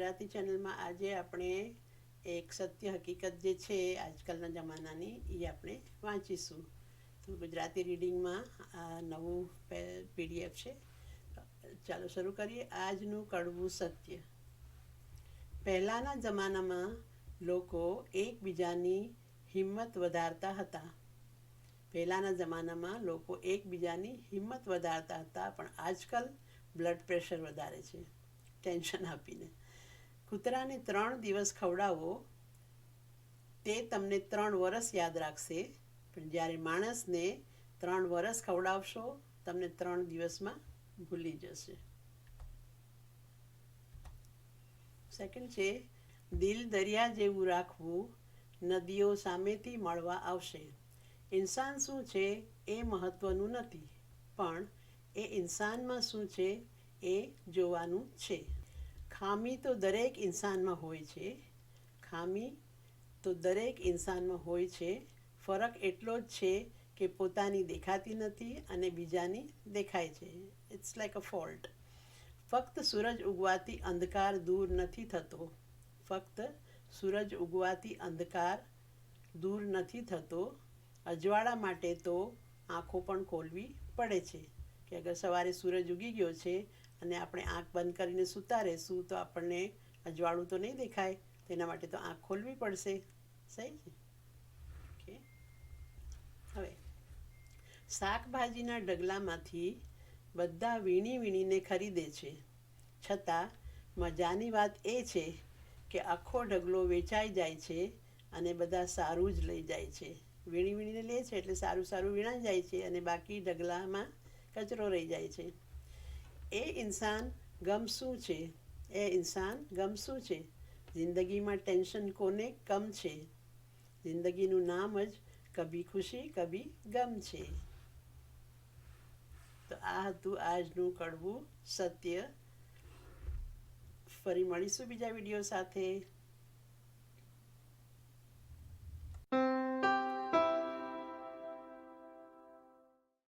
ગુજરાતી ચેનલમાં આજે આપણે એક સત્ય હકીકત જે છે આજકાલના જમાનાની એ આપણે વાંચીશું. તો ગુજરાતી રીડિંગમાં આ નવું પીડીએફ છે. ચાલો શરૂ કરીએ. આજનું કડવું સત્ય. પહેલાંના જમાનામાં લોકો એકબીજાની હિંમત વધારતા હતા. પહેલાંના જમાનામાં લોકો એકબીજાની હિંમત વધારતા હતા, પણ આજકાલ બ્લડ પ્રેશર વધારે છે ટેન્શન આપીને. કૂતરાને 3 દિવસ ખવડાવો તે તમને 3 વર્ષ યાદ રાખશે, પણ જ્યારે માણસને 3 વર્ષ ખવડાવશો તમને 3 દિવસમાં ભૂલી જશે. સેકન્ડ છે, દિલ દરિયા જેવું રાખવું, નદીઓ સામેથી મળવા આવશે. ઇન્સાન શું છે એ મહત્ત્વનું નથી, પણ એ ઇન્સાનમાં શું છે એ જોવાનું છે. ખામી તો દરેક ઇન્સાનમાં હોય છે. ખામી તો દરેક ઇન્સાનમાં હોય છે. ફરક એટલો જ છે કે પોતાની દેખાતી નથી અને બીજાની દેખાય છે. It's like a fault. ફક્ત સૂરજ ઉગવાથી અંધકાર દૂર નથી થતો. ફક્ત સૂરજ ઉગવાથી અંધકાર દૂર નથી થતો. અજવાળા માટે તો આંખો પણ ખોલવી પડે છે, કે અગર સવારે સૂરજ ઉગી ગયો છે અને આપણે આંખ બંધ કરીને સૂતા રહેશું તો આપણને અજવાળું તો નહીં દેખાય, તેના માટે તો આંખ ખોલવી પડશે. સહી છે. ઓકે. હવે શાકભાજીના ડગલામાંથી બધા વીણી વીણીને ખરીદે છે, છતાં મજાની વાત એ છે કે આખો ઢગલો વેચાઈ જાય છે અને બધા સારું જ લઈ જાય છે. વીણી વીણીને લે છે એટલે સારું સારું વીણાઈ જાય છે અને બાકી ઢગલામાં કચરો રહી જાય છે. એ ઇન્સાન ગમશું છે. એ ઇન્સાન ગમશું છે. જિંદગીમાં ટેન્શન કોને કમ છે? જિંદગીનું નામ જ કભી ખુશી કભી ગમ છે. તો આ હતું આજનું કડવું સત્ય. ફરી મળીશું બીજા વિડીયો સાથે.